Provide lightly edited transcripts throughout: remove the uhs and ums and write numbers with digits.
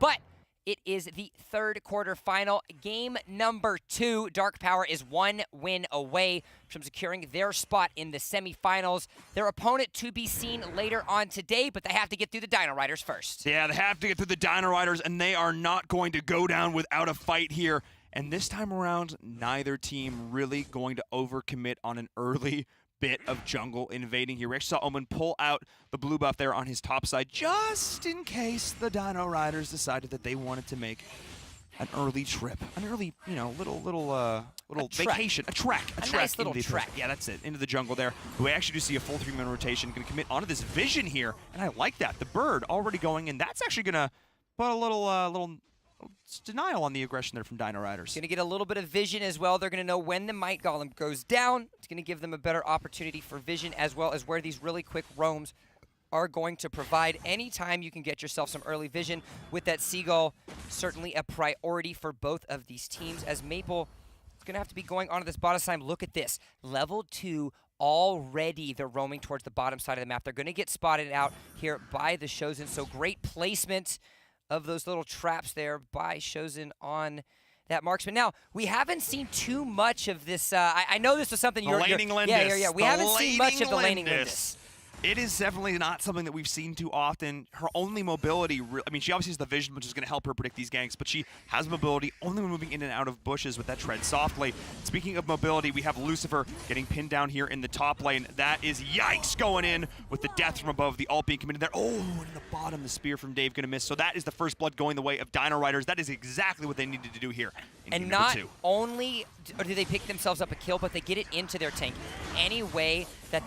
But it is the third quarterfinal. Game number 2. Dark Power is 1 win away from securing their spot in the semifinals. Their opponent to be seen later on today, but they have to get through the Dino Riders first. Yeah, they have to get through the Dino Riders, and they are not going to go down without a fight here. And this time around, neither team really going to overcommit on an early bit of jungle invading here. We actually saw Omen pull out the blue buff there on his top side just in case the Dino Riders decided that they wanted to make an early trip, an early, little vacation, a trek nice little trek. Yeah, that's it, into the jungle there. We actually do see a full 3-man rotation, going to commit onto this vision here, and I like that. The bird already going in. That's actually going to put a little denial on the aggression there from Dino Riders. Going to get a little bit of vision as well. They're going to know when the Might Golem goes down. It's going to give them a better opportunity for vision, as well as where these really quick roams are going to provide. Anytime you can get yourself some early vision with that Seagull, certainly a priority for both of these teams, as Maple is going to have to be going onto this bottom side. Look at this. Level 2 already. They're roaming towards the bottom side of the map. They're going to get spotted out here by the Chosen, so great placement of those little traps there by Chosen on that marksman. Now, we haven't seen too much of this. I know this was something you're... Yeah. We haven't seen much of the laning Lindis. It is definitely not something that we've seen too often. Her only mobility, I mean, she obviously has the vision, which is going to help her predict these ganks, but she has mobility only when moving in and out of bushes with that tread softly. Speaking of mobility, we have Lucifer getting pinned down here in the top lane. That is yikes going in with the death from above, the ult being committed there. Oh, and in the bottom, the spear from Dave going to miss. So that is the first blood going the way of Dino Riders. That is exactly what they needed to do here in and not only do they pick themselves up a kill, but they get it into their tank. Any way that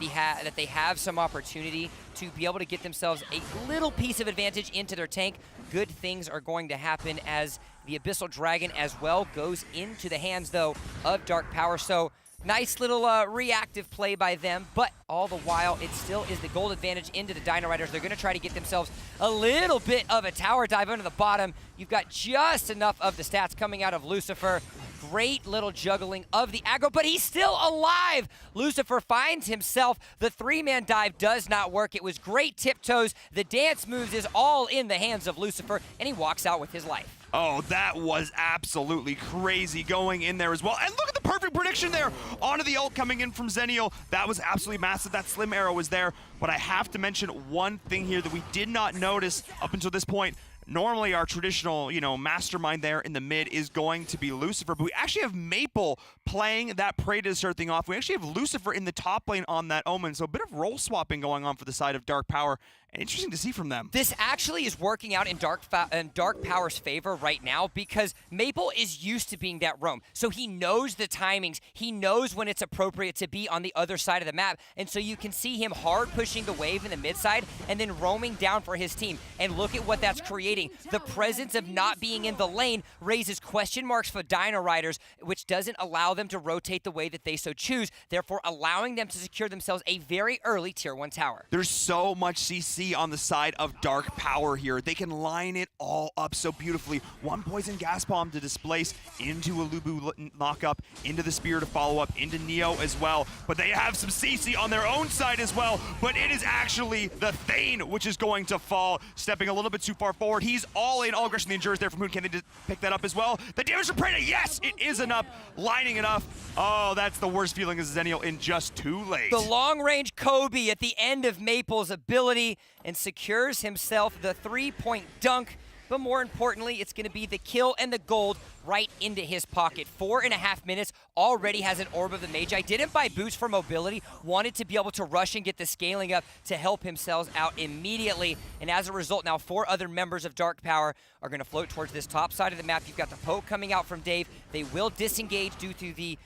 they have some opportunity to be able to get themselves a little piece of advantage into their tank, good things are going to happen, as the Abyssal Dragon as well goes into the hands, though, of Dark Power. So nice little reactive play by them, but all the while, it still is the gold advantage into the Dino Riders. They're going to try to get themselves a little bit of a tower dive under the bottom. You've got just enough of the stats coming out of Lucifer. Great little juggling of the aggro, but he's still alive. Lucifer finds himself. The 3-man dive does not work. It was great tiptoes. The dance moves is all in the hands of Lucifer, and he walks out with his life. Oh, that was absolutely crazy going in there as well. And look at the perfect prediction there onto the ult coming in from Zennial. That was absolutely massive. That slim arrow was there. But I have to mention one thing here that we did not notice up until this point. Normally, our traditional, mastermind there in the mid is going to be Lucifer, but we actually have Maple playing that prey to start thing off. We actually have Lucifer in the top lane on that Omen, so a bit of role swapping going on for the side of Dark Power. Interesting to see from them. This actually is working out in Dark Power's favor right now, because Maple is used to being that roam. So he knows the timings. He knows when it's appropriate to be on the other side of the map. And so you can see him hard pushing the wave in the mid side and then roaming down for his team. And look at what that's creating. The presence of not being in the lane raises question marks for Dino Riders, which doesn't allow them to rotate the way that they so choose, therefore allowing them to secure themselves a very early tier 1 tower. There's so much CC on the side of Dark Power here. They can line it all up so beautifully. One poison gas bomb to displace into a Lubu knockup, into the spear to follow up, into Neo as well. But they have some CC on their own side as well. But it is actually the Thane which is going to fall, stepping a little bit too far forward. He's all in, all aggression the endures there from Moon. Can they just pick that up as well? The damage from Preda, yes, it is enough. Lining enough. Oh, that's the worst feeling as Zennial in just too late. The long-range Kobe at the end of Maple's ability and secures himself the 3-point dunk. But more importantly, it's going to be the kill and the gold right into his pocket. 4.5 minutes, already has an Orb of the Magi. Didn't buy boots for mobility, wanted to be able to rush and get the scaling up to help himself out immediately. And as a result, now 4 other members of Dark Power are going to float towards this top side of the map. You've got the poke coming out from Dave. They will disengage due to the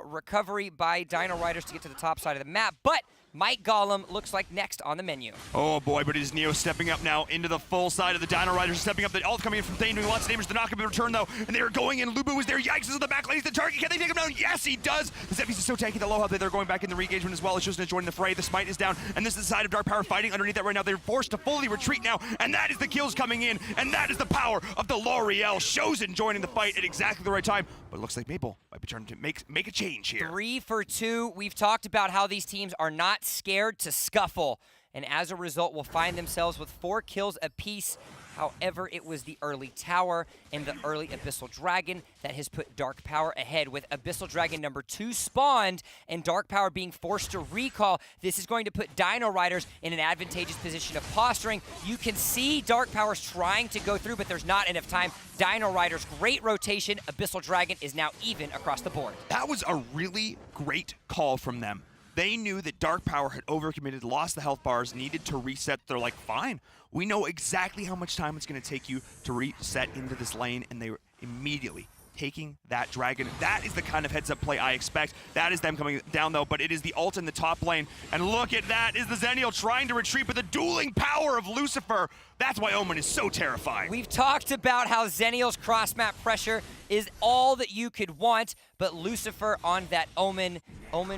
recovery by Dino Riders to get to the top side of the map. But Might Golem looks like next on the menu. Oh boy, but it is Neo stepping up now into the full side of the Dino Riders, stepping up. The ult coming in from Thane, doing lots of damage. The knock-up in return though, and they are going in. Lubu is there. Yikes, is on the back lane. He's the target. Can they take him down? Yes, he does. The Zephyrs is so tanky. The low health, they're going back in the re-engagement as well. It's just joining the fray. The smite is down, and this is the side of Dark Power fighting underneath that right now. They're forced to fully retreat now, and that is the kills coming in, and that is the power of the L'Oreal. Chosen joining the fight at exactly the right time, but it looks like Maple might be trying to make a change here. 3 for 2. We've talked about how these teams are not scared to scuffle, and as a result will find themselves with 4 kills apiece However, it was the early tower and the early Abyssal Dragon that has put Dark Power ahead, with Abyssal Dragon number 2 spawned and Dark Power being forced to recall. This is going to put Dino Riders in an advantageous position of posturing. You can see Dark Power's trying to go through, but there's not enough time. Dino Riders, great rotation. Abyssal Dragon is now even across the board. That was a really great call from them. They knew that Dark Power had overcommitted, lost the health bars, needed to reset. They're like, fine, we know exactly how much time it's going to take you to reset into this lane, and they were immediately taking that dragon. That is the kind of heads-up play I expect. That is them coming down, though, but it is the ult in the top lane. And look at that, is the Zennial trying to retreat, but the dueling power of Lucifer. That's why Omen is so terrifying. We've talked about how Zennial's cross-map pressure is all that you could want, but Lucifer on that Omen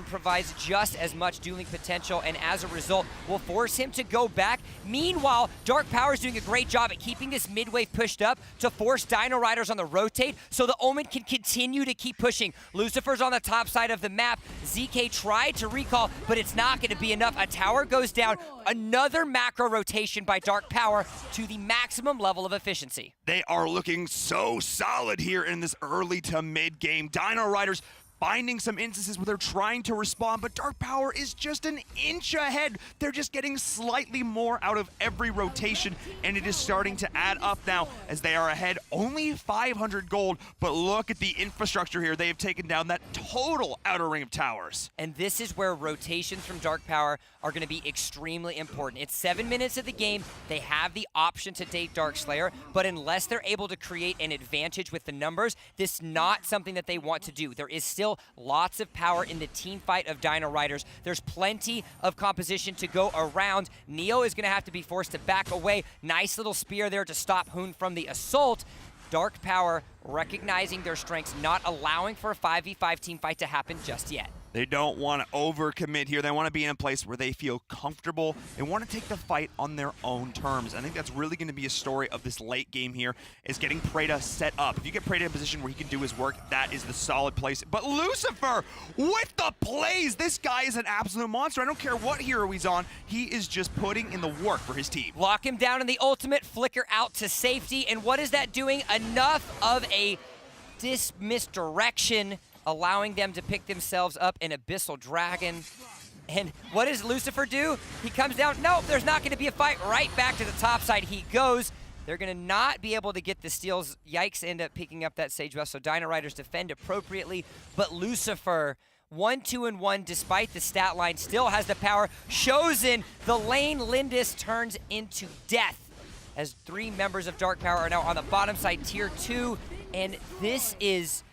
provides just as much dueling potential, and as a result, will force him to go back. Meanwhile, Dark Power is doing a great job at keeping this mid-wave pushed up to force Dino Riders on the rotate, so the Omen can continue to keep pushing. Lucifer's on the top side of the map. ZK tried to recall, but it's not going to be enough. A tower goes down. Another macro rotation by Dark Power to the maximum level of efficiency. They are looking so solid here in this early to mid game. Dino Riders finding some instances where they're trying to respond, but Dark Power is just an inch ahead. They're just getting slightly more out of every rotation, and it is starting to add up now as they are ahead only 500 gold, but look at the infrastructure here. They have taken down that total outer ring of towers. And this is where rotations from Dark Power are going to be extremely important. It's 7 minutes of the game. They have the option to take Dark Slayer, but unless they're able to create an advantage with the numbers, this is not something that they want to do. There is still lots of power in the team fight of Dino Riders. There's plenty of composition to go around. Neo is going to have to be forced to back away. Nice little spear there to stop Hoon from the assault. Dark Power recognizing their strengths, not allowing for a 5v5 team fight to happen just yet. They don't want to overcommit here. They want to be in a place where they feel comfortable. They want to take the fight on their own terms. I think that's really going to be a story of this late game here, is getting Preda set up. If you get Preda in a position where he can do his work, that is the solid place. But Lucifer with the plays. This guy is an absolute monster. I don't care what hero he's on. He is just putting in the work for his team. Lock him down in the ultimate, flicker out to safety. And what is that doing? Enough of a misdirection, allowing them to pick themselves up an Abyssal Dragon. And what does Lucifer do? He comes down. Nope, there's not going to be a fight. Right back to the top side he goes. They're going to not be able to get the steals. Yikes, end up picking up that Sage buff, so Dino Riders defend appropriately. But Lucifer, 1-2-1, despite the stat line, still has the power. Chosen, the lane Lindis turns into death, as 3 members of Dark Power are now on the bottom side, tier 2. And this is...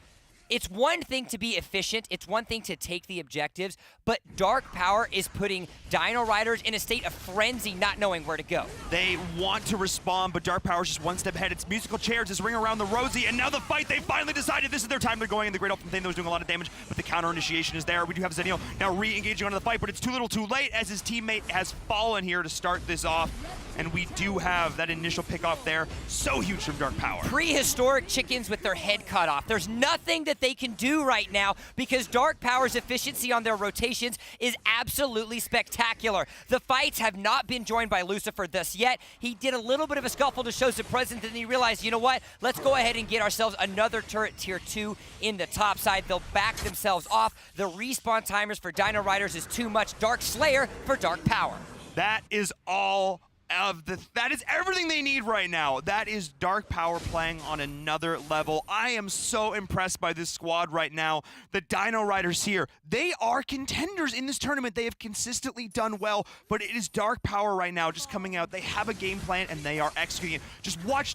It's one thing to be efficient, it's one thing to take the objectives, but Dark Power is putting Dino Riders in a state of frenzy, not knowing where to go. They want to respond, but Dark Power is just one step ahead. It's musical chairs, it's ring around the rosy, and now the fight, they finally decided this is their time. They're going in. The Great Elfin Thane that was doing a lot of damage, but the counter initiation is there. We do have Zenio now re-engaging onto the fight, but it's too little too late as his teammate has fallen here to start this off. And we do have that initial pick off there. So huge from Dark Power. Prehistoric chickens with their head cut off. There's nothing that they can do right now because Dark Power's efficiency on their rotations is absolutely spectacular. The fights have not been joined by Lucifer thus yet. He did a little bit of a scuffle to show some presence, and he realized, you know what? Let's go ahead and get ourselves another turret tier 2 in the top side. They'll back themselves off. The respawn timers for Dino Riders is too much. Dark Slayer for Dark Power. That is all that is everything they need right now. That is Dark Power playing on another level. I am so impressed by this squad right now. The Dino Riders here, they are contenders in this tournament. They have consistently done well, but it is Dark Power right now just coming out. They have a game plan and they are executing it. Just watch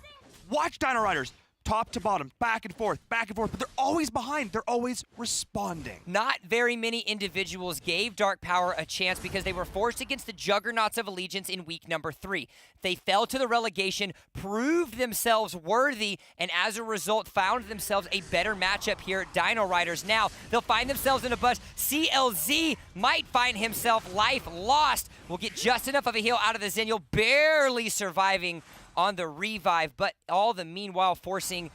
Dino Riders. Top to bottom, back and forth, but they're always behind. They're always responding. Not very many individuals gave Dark Power a chance because they were forced against the Juggernauts of Allegiance in week number 3. They fell to the relegation, proved themselves worthy, and as a result found themselves a better matchup here at Dino Riders. Now, they'll find themselves in a bust. CLZ might find himself life lost. Will get just enough of a heal out of the Zenio, barely surviving on the revive, but all the meanwhile forcing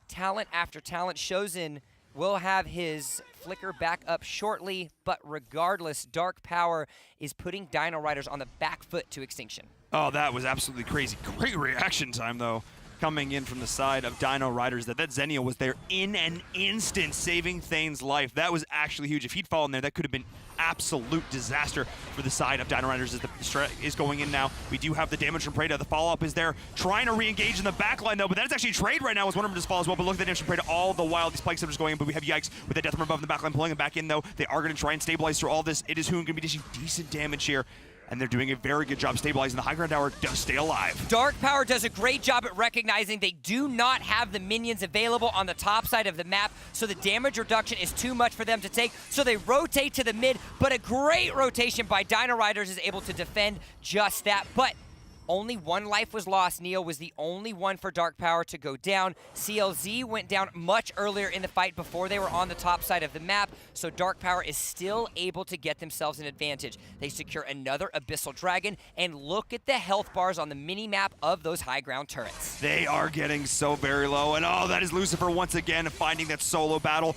talent after talent. Chosen will have his flicker back up shortly, but regardless, Dark Power is putting Dino Riders on the back foot to extinction. Oh, that was absolutely crazy. Great reaction time, though, coming in from the side of Dino Riders. That Zenio was there in an instant, saving Thane's life. That was actually huge. If he'd fallen there, that could have been absolute disaster for the side of Dino Riders as the strat is going in now. We do have the damage from Preda. The follow-up is there, trying to re-engage in the backline, though, but that's actually a trade right now as one of them just falls as well. But look at the damage from Preda all the while. These spikes are just going in, but we have Yikes with the death from above in the backline, pulling him back in, though. They are going to try and stabilize through all this. It is Hoon going to be dishing decent damage here, and they're doing a very good job stabilizing. The high ground tower does stay alive. Dark Power does a great job at recognizing they do not have the minions available on the top side of the map, so the damage reduction is too much for them to take, so they rotate to the mid, but a great rotation by Dino Riders is able to defend just that. But only one life was lost. Neo was the only one for Dark Power to go down. CLZ went down much earlier in the fight before they were on the top side of the map, so Dark Power is still able to get themselves an advantage. They secure another Abyssal Dragon, and look at the health bars on the mini-map of those high ground turrets. They are getting so very low, and oh, that is Lucifer once again finding that solo battle.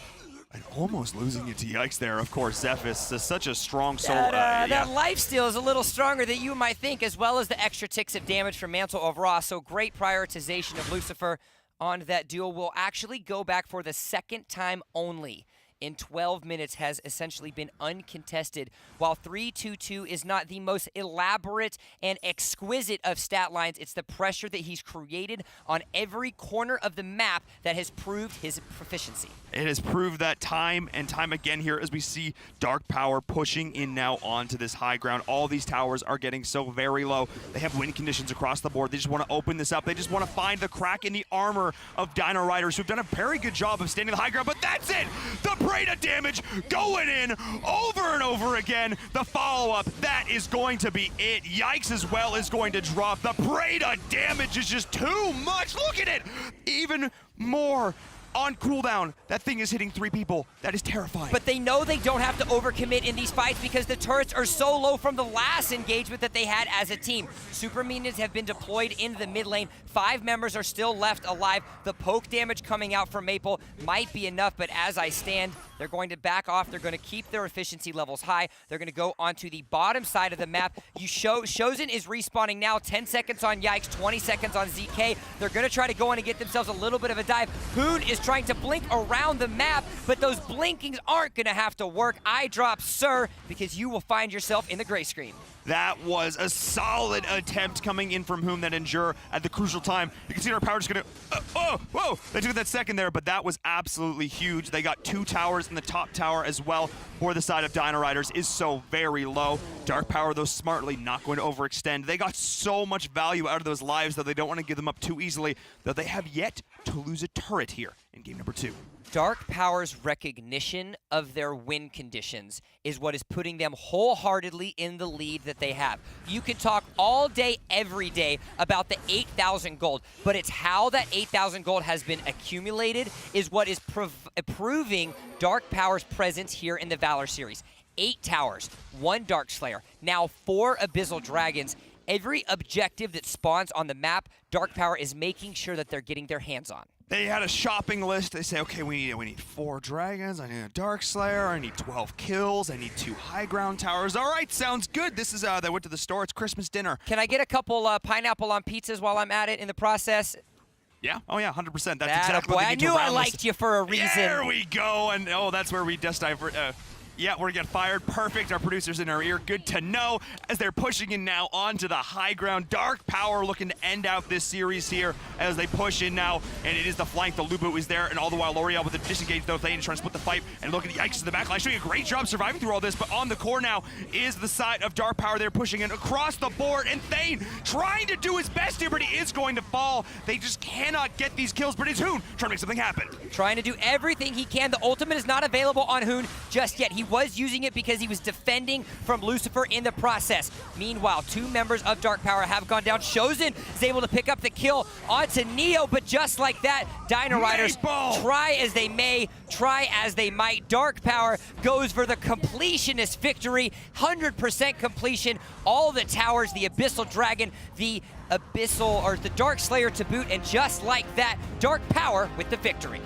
And almost losing it to Yikes there, of course. Zephys is such a strong solo. That lifesteal is a little stronger than you might think, as well as the extra ticks of damage from Mantle of Ra. So great prioritization of Lucifer on that duel. Will actually go back for the second time only in 12 minutes, has essentially been uncontested. While 3-2-2 is not the most elaborate and exquisite of stat lines, it's the pressure that he's created on every corner of the map that has proved his proficiency. It has proved that time and time again here as we see Dark Power pushing in now onto this high ground. All these towers are getting so very low. They have win conditions across the board. They just want to open this up. They just want to find the crack in the armor of Dino Riders, who've done a very good job of standing the high ground, but that's it! The Preda damage going in over and over again. The follow-up, that is going to be it. Yikes as well is going to drop. The Preda damage is just too much. Look at it! Even more on cooldown. That thing is hitting 3 people. That is terrifying. But they know they don't have to overcommit in these fights because the turrets are so low from the last engagement that they had as a team. Super minions have been deployed into the mid lane. 5 members are still left alive. The poke damage coming out from Maple might be enough, but as I stand, they're going to back off. They're going to keep their efficiency levels high. They're going to go onto the bottom side of the map. Shozen is respawning now. 10 seconds on Yikes, 20 seconds on ZK. They're going to try to go in and get themselves a little bit of a dive. Hoon is trying to blink around the map, but those blinkings aren't going to have to work. I drop Sir because you will find yourself in the gray screen. That was a solid attempt coming in from Whom that Endure at the crucial time. You can see our power just gonna, whoa, they took that second there, but that was absolutely huge. They got 2 towers, and the top tower as well for the side of Dino Riders is so very low. Dark Power, though, smartly not going to overextend. They got so much value out of those lives that they don't want to give them up too easily, though they have yet to lose a turret here in game number 2. Dark Power's recognition of their win conditions is what is putting them wholeheartedly in the lead that they have. You can talk all day, every day about the 8,000 gold, but it's how that 8,000 gold has been accumulated is what is proving Dark Power's presence here in the Valor series. 8 towers, 1 Dark Slayer, now 4 Abyssal Dragons. Every objective that spawns on the map, Dark Power is making sure that they're getting their hands on. They had a shopping list. They say, okay, we need 4 dragons. I need a Dark Slayer. I need 12 kills. I need 2 high ground towers. All right, sounds good. This is, they went to the store. It's Christmas dinner. Can I get a couple pineapple on pizzas while I'm at it in the process? Yeah. Oh, yeah, 100%. That's exactly what they I knew I liked you for a reason. There we go. And, oh, that's where we just divert. Yeah, we're gonna get fired. Perfect. Our producer's in our ear. Good to know. As they're pushing in now onto the high ground. Dark Power looking to end out this series here as they push in now. And it is the flank. The Lubu is there. And all the while, L'Oreal with the disengage, though, Thane trying to split the fight. And look at the Yikes in the back line. Doing a great job surviving through all this. But on the core now is the side of Dark Power. They're pushing in across the board. And Thane trying to do his best here, but he is going to fall. They just cannot get these kills. But it's Hoon trying to make something happen. Trying to do everything he can. The ultimate is not available on Hoon just yet. He was using it because he was defending from Lucifer in the process. Meanwhile, 2 members of Dark Power have gone down. Shozen is able to pick up the kill onto Neo, but just like that, Dino Riders try as they may, try as they might. Dark Power goes for the completionist victory, 100% completion. All the towers, the Abyssal Dragon, the Dark Slayer to boot, and just like that, Dark Power with the victory.